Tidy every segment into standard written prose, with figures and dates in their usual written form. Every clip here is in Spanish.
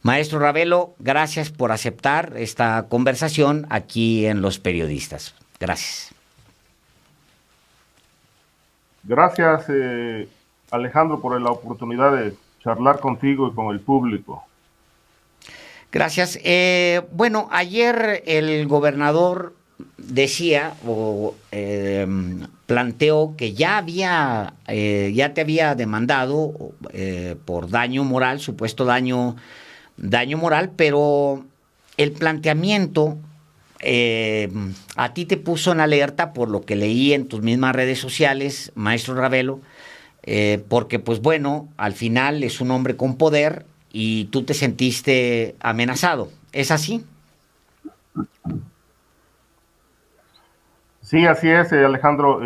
Maestro Ravelo, gracias por aceptar esta conversación aquí en Los Periodistas. Gracias. Gracias, Alejandro, por la oportunidad de charlar contigo y con el público. Gracias. Bueno, ayer el gobernador decía o planteó que ya te había demandado por daño moral, supuesto daño moral, pero el planteamiento a ti te puso en alerta por lo que leí en tus mismas redes sociales, maestro Ravelo, porque pues bueno, al final es un hombre con poder y tú te sentiste amenazado. ¿Es así? Sí, así es, Alejandro.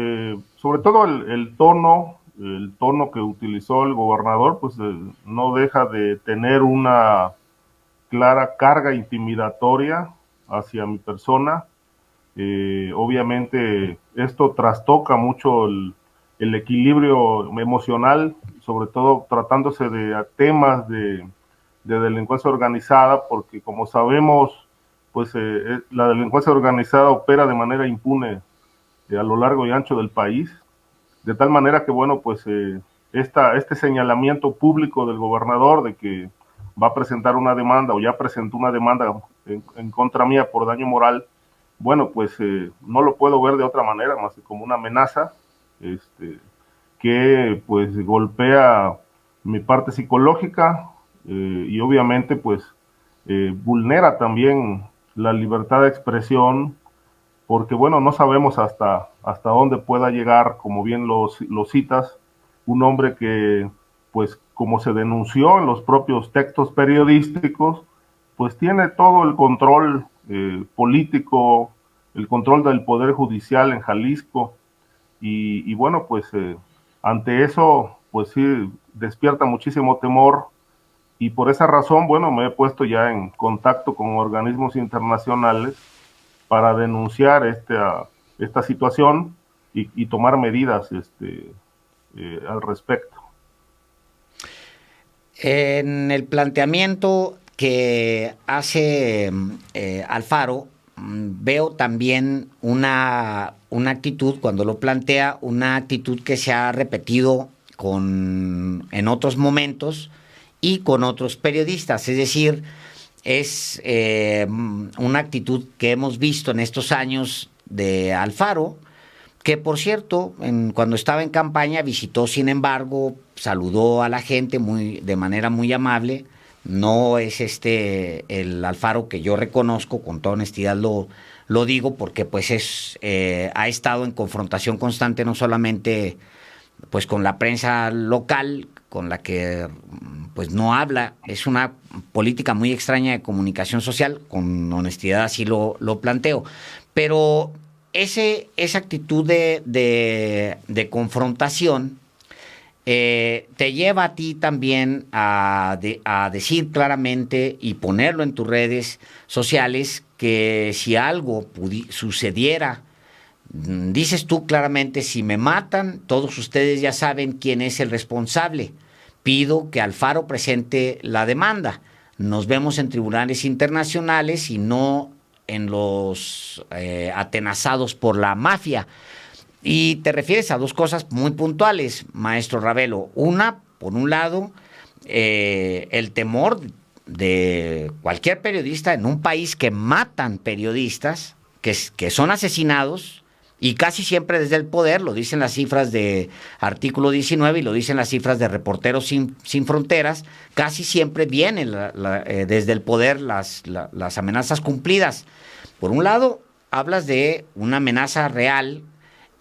Sobre todo el tono que utilizó el gobernador, pues no deja de tener una clara carga intimidatoria hacia mi persona. Obviamente esto trastoca mucho el equilibrio emocional, sobre todo tratándose de temas de delincuencia organizada, porque como sabemos, pues la delincuencia organizada opera de manera impune a lo largo y ancho del país, de tal manera que, bueno, pues este señalamiento público del gobernador de que va a presentar una demanda o ya presentó una demanda en contra mía por daño moral, bueno, pues no lo puedo ver de otra manera más que como una amenaza que pues golpea mi parte psicológica y obviamente pues vulnera también la libertad de expresión porque bueno, no sabemos hasta dónde pueda llegar, como bien lo citas, un hombre que, pues como se denunció en los propios textos periodísticos, pues tiene todo el control político, el control del Poder Judicial en Jalisco, y bueno, pues ante eso, pues sí, despierta muchísimo temor, y por esa razón, bueno, me he puesto ya en contacto con organismos internacionales para denunciar esta situación y tomar medidas al respecto. En el planteamiento que hace Alfaro, veo también una actitud, cuando lo plantea, una actitud que se ha repetido en otros momentos y con otros periodistas. Es decir, es una actitud que hemos visto en estos años de Alfaro, que por cierto, cuando estaba en campaña visitó, sin embargo, saludó a la gente de manera muy amable. No es el Alfaro que yo reconozco, con toda honestidad lo digo, porque pues ha estado en confrontación constante no solamente pues con la prensa local, con la que pues no habla. Es una política muy extraña de comunicación social, con honestidad así lo planteo. Pero esa actitud de confrontación te lleva a ti también a decir claramente y ponerlo en tus redes sociales que si algo sucediera, dices tú claramente, si me matan, todos ustedes ya saben quién es el responsable. Pido que Alfaro presente la demanda. Nos vemos en tribunales internacionales y no en los atenazados por la mafia. Y te refieres a dos cosas muy puntuales, maestro Ravelo. Una, por un lado, el temor de cualquier periodista en un país que matan periodistas, que son asesinados, y casi siempre desde el poder, lo dicen las cifras de Artículo 19 y lo dicen las cifras de Reporteros Sin Fronteras, casi siempre vienen desde el poder las amenazas cumplidas. Por un lado, hablas de una amenaza real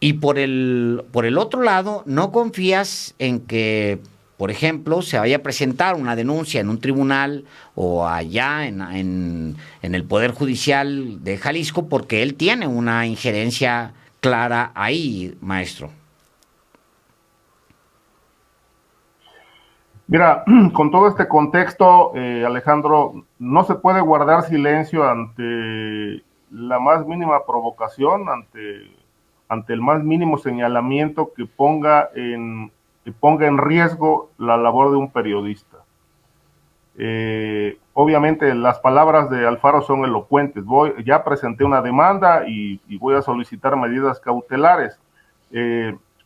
y por el otro lado, no confías en que, por ejemplo, se vaya a presentar una denuncia en un tribunal o allá en el Poder Judicial de Jalisco porque él tiene una injerencia clara ahí, maestro. Mira, con todo este contexto, Alejandro, no se puede guardar silencio ante la más mínima provocación, ante el más mínimo señalamiento que ponga en riesgo la labor de un periodista. Obviamente las palabras de Alfaro son elocuentes. Ya presenté una demanda y voy a solicitar medidas cautelares.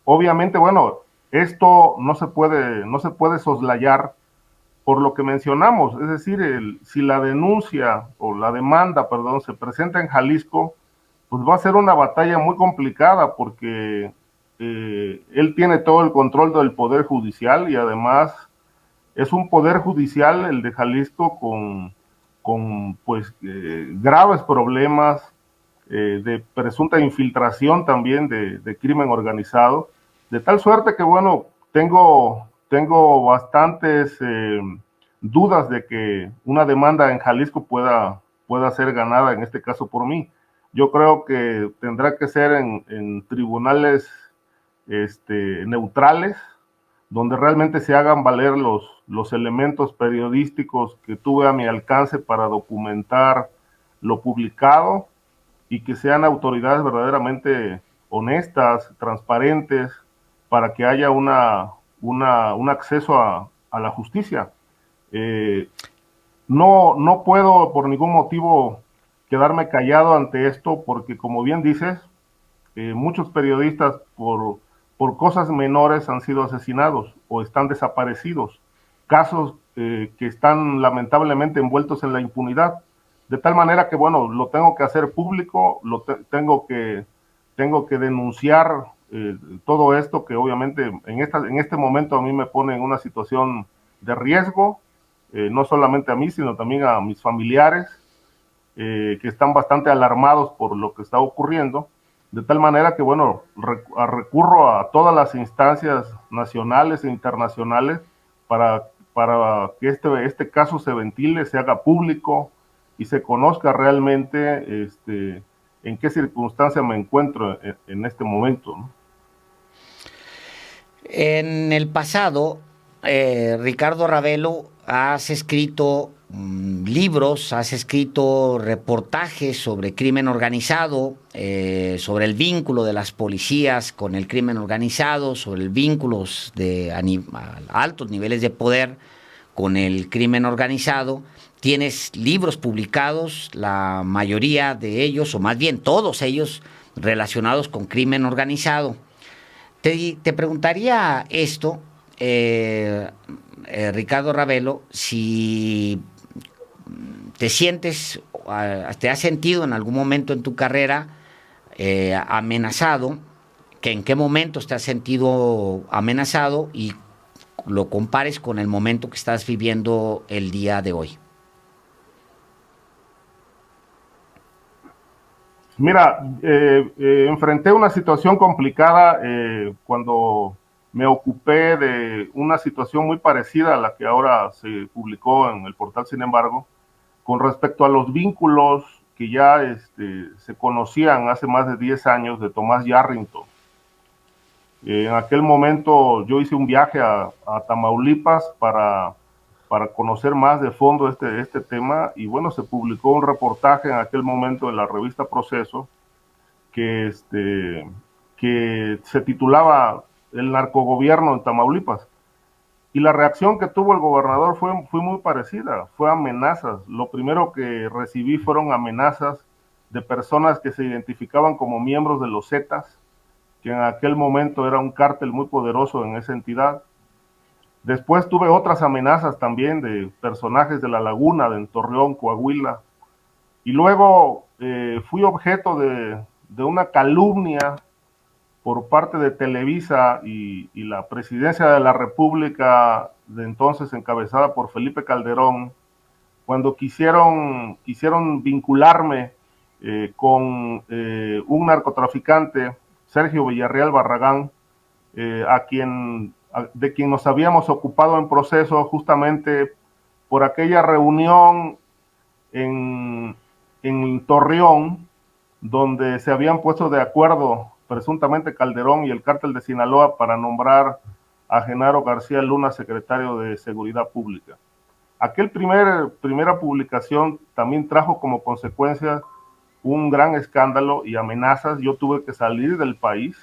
Obviamente, bueno, esto no se puede soslayar por lo que mencionamos, es decir, si la denuncia o la demanda, perdón, se presenta en Jalisco, pues va a ser una batalla muy complicada porque él tiene todo el control del poder judicial y además es un poder judicial el de Jalisco con pues graves problemas de presunta infiltración también de crimen organizado, de tal suerte que bueno, tengo bastantes dudas de que una demanda en Jalisco pueda ser ganada, en este caso por mí. Yo creo que tendrá que ser en tribunales neutrales, donde realmente se hagan valer los elementos periodísticos que tuve a mi alcance para documentar lo publicado y que sean autoridades verdaderamente honestas, transparentes, para que haya un acceso a la justicia. Eh, no puedo por ningún motivo quedarme callado ante esto, porque como bien dices, muchos periodistas por cosas menores han sido asesinados o están desaparecidos. Casos que están lamentablemente envueltos en la impunidad. De tal manera que, bueno, lo tengo que hacer público, tengo que denunciar todo esto que obviamente en este momento a mí me pone en una situación de riesgo, no solamente a mí, sino también a mis familiares, que están bastante alarmados por lo que está ocurriendo, de tal manera que, bueno, recurro a todas las instancias nacionales e internacionales para que este caso se ventile, se haga público y se conozca realmente en qué circunstancia me encuentro en este momento, ¿no? En el pasado, Ricardo Ravelo, has escrito libros, has escrito reportajes sobre crimen organizado, sobre el vínculo de las policías con el crimen organizado, sobre el vínculo de altos niveles de poder con el crimen organizado. Tienes libros publicados, la mayoría de ellos, o más bien todos ellos, relacionados con crimen organizado. Te preguntaría esto, Ricardo Ravelo, si te sientes, te has sentido en algún momento en tu carrera amenazado, que en qué momentos te has sentido amenazado y lo compares con el momento que estás viviendo el día de hoy. Mira, enfrenté una situación complicada cuando me ocupé de una situación muy parecida a la que ahora se publicó en el portal. Sin embargo, con respecto a los vínculos que ya se conocían hace más de 10 años de Tomás Yarrington. En aquel momento yo hice un viaje a Tamaulipas para conocer más de fondo este tema, y bueno, se publicó un reportaje en aquel momento en la revista Proceso que, que se titulaba El narcogobierno en Tamaulipas. Y la reacción que tuvo el gobernador fue muy parecida, fue amenazas. Lo primero que recibí fueron amenazas de personas que se identificaban como miembros de los Zetas, que en aquel momento era un cártel muy poderoso en esa entidad. Después tuve otras amenazas también de personajes de La Laguna, de Torreón, Coahuila. Y luego fui objeto de una calumnia por parte de Televisa y la presidencia de la República de entonces, encabezada por Felipe Calderón, cuando quisieron vincularme con un narcotraficante, Sergio Villarreal Barragán, de quien nos habíamos ocupado en Proceso justamente por aquella reunión en, en Torreón, donde se habían puesto de acuerdo presuntamente Calderón y el cártel de Sinaloa para nombrar a Genaro García Luna secretario de Seguridad Pública. Primera publicación también trajo como consecuencia un gran escándalo y amenazas. Yo tuve que salir del país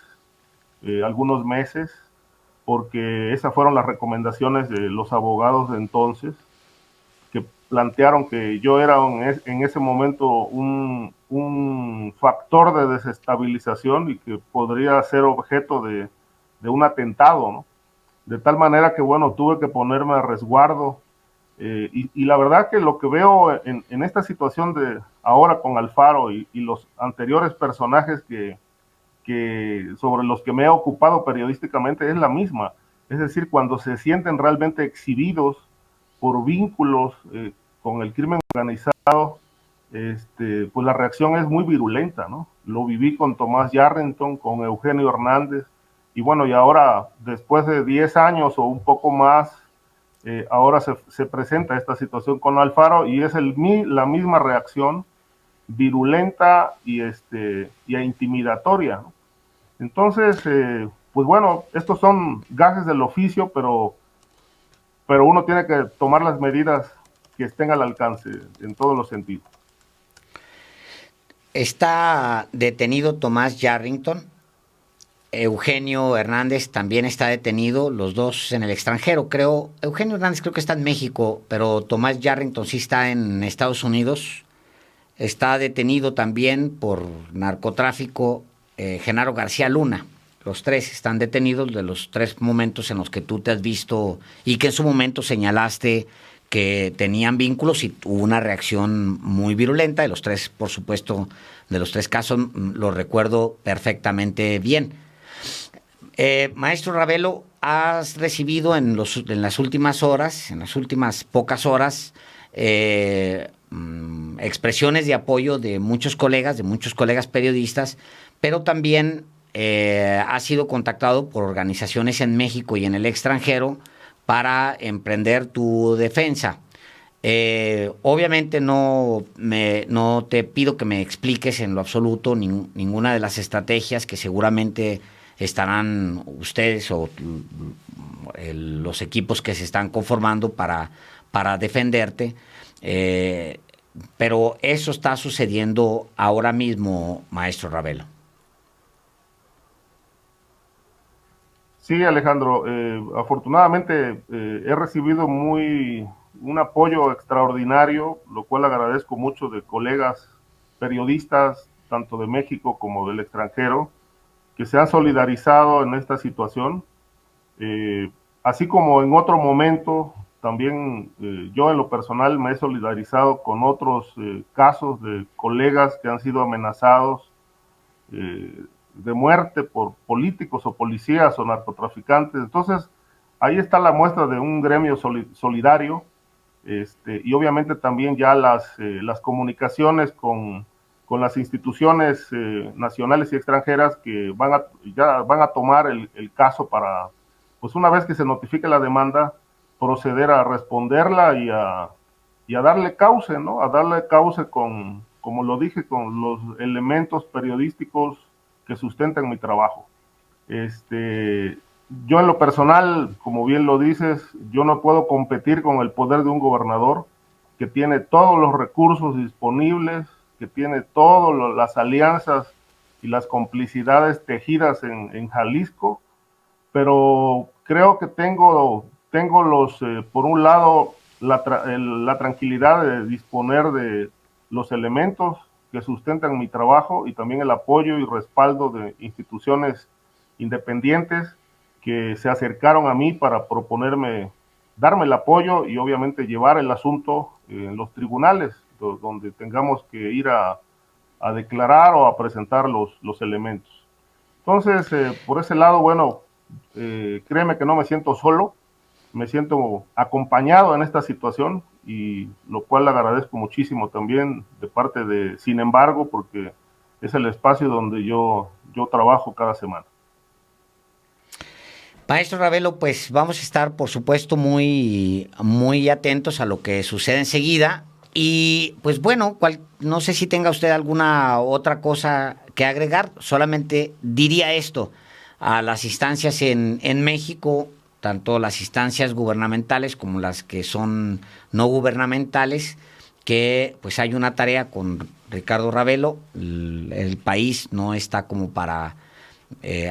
algunos meses porque esas fueron las recomendaciones de los abogados de entonces. plantearon que yo era en ese momento un factor de desestabilización y que podría ser objeto de un atentado, ¿no? De tal manera que, bueno, tuve que ponerme a resguardo. Y la verdad que lo que veo en esta situación de ahora con Alfaro y los anteriores personajes que sobre los que me he ocupado periodísticamente es la misma. Es decir, cuando se sienten realmente exhibidos por vínculos con el crimen organizado, pues la reacción es muy virulenta, ¿no? Lo viví con Tomás Yarrington, con Eugenio Hernández, y bueno, y ahora, después de 10 años o un poco más, ahora se presenta esta situación con Alfaro y es la misma reacción virulenta y intimidatoria, ¿no? Entonces, pues bueno, estos son gajes del oficio, pero uno tiene que tomar las medidas que estén al alcance en todos los sentidos. Está detenido Tomás Yarrington. Eugenio Hernández también está detenido, los dos en el extranjero, creo. Eugenio Hernández creo que está en México, pero Tomás Yarrington sí está en Estados Unidos. Está detenido también por narcotráfico Genaro García Luna. Los tres están detenidos de los tres momentos en los que tú te has visto y que en su momento señalaste que tenían vínculos y hubo una reacción muy virulenta. De los tres, por supuesto, de los tres casos lo recuerdo perfectamente bien. Maestro Ravelo, has recibido en las últimas horas, en las últimas pocas horas, expresiones de apoyo de muchos colegas periodistas, pero también ha sido contactado por organizaciones en México y en el extranjero para emprender tu defensa. Obviamente no te pido que me expliques en lo absoluto ninguna de las estrategias que seguramente estarán ustedes o los equipos que se están conformando para defenderte. Pero eso está sucediendo ahora mismo, maestro Ravelo. Sí, Alejandro, afortunadamente he recibido un apoyo extraordinario, lo cual agradezco mucho de colegas periodistas, tanto de México como del extranjero, que se han solidarizado en esta situación. Así como en otro momento, también yo en lo personal me he solidarizado con otros casos de colegas que han sido amenazados de muerte por políticos o policías o narcotraficantes. Entonces, ahí está la muestra de un gremio solidario, y obviamente también ya las comunicaciones con las instituciones nacionales y extranjeras que ya van a tomar el caso para, pues una vez que se notifique la demanda, proceder a responderla y a darle cauce, ¿no? A darle cauce como lo dije, con los elementos periodísticos que sustentan mi trabajo. Yo en lo personal, como bien lo dices, yo no puedo competir con el poder de un gobernador que tiene todos los recursos disponibles, que tiene todas las alianzas y las complicidades tejidas en Jalisco, pero creo que tengo por un lado, la tranquilidad de disponer de los elementos que sustentan mi trabajo y también el apoyo y respaldo de instituciones independientes que se acercaron a mí para darme el apoyo y obviamente llevar el asunto en los tribunales, donde tengamos que ir a declarar o a presentar los elementos. Entonces, por ese lado, bueno, créeme que no me siento solo, me siento acompañado en esta situación y lo cual le agradezco muchísimo también de parte de Sin embargo, porque es el espacio donde yo trabajo cada semana. Maestro Ravelo, pues vamos a estar, por supuesto, muy atentos a lo que sucede enseguida. Y pues bueno, no sé si tenga usted alguna otra cosa que agregar. Solamente diría esto a las instancias en México, tanto las instancias gubernamentales como las que son no gubernamentales, que pues hay una tarea con Ricardo Ravelo. El país no está como para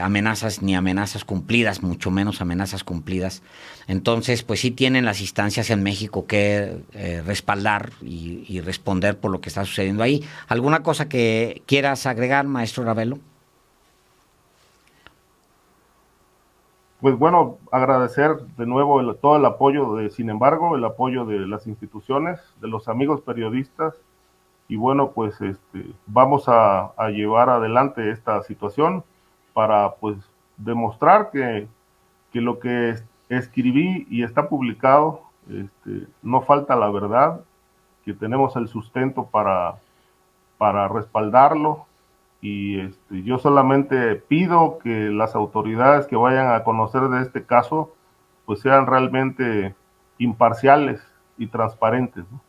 amenazas ni amenazas cumplidas, mucho menos amenazas cumplidas. Entonces, pues sí tienen las instancias en México que respaldar y responder por lo que está sucediendo ahí. ¿Alguna cosa que quieras agregar, maestro Ravelo? Pues bueno, agradecer de nuevo todo el apoyo sin embargo, el apoyo de las instituciones, de los amigos periodistas, y bueno, pues vamos a llevar adelante esta situación para pues demostrar que lo que escribí y está publicado, no falta la verdad, que tenemos el sustento para respaldarlo, y yo solamente pido que las autoridades que vayan a conocer de este caso pues sean realmente imparciales y transparentes, ¿no?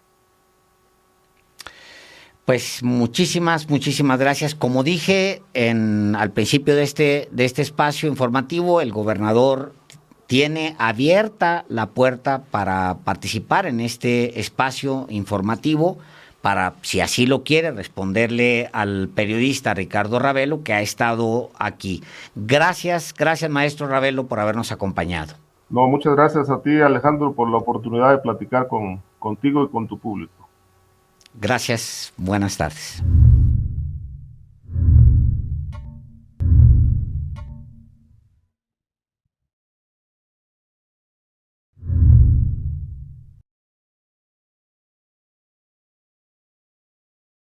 Pues muchísimas gracias. Como dije al principio de este espacio informativo, el gobernador tiene abierta la puerta para participar en este espacio informativo, para, si así lo quiere, responderle al periodista Ricardo Ravelo, que ha estado aquí. Gracias, maestro Ravelo, por habernos acompañado. No, muchas gracias a ti, Alejandro, por la oportunidad de platicar contigo y con tu público. Gracias, buenas tardes.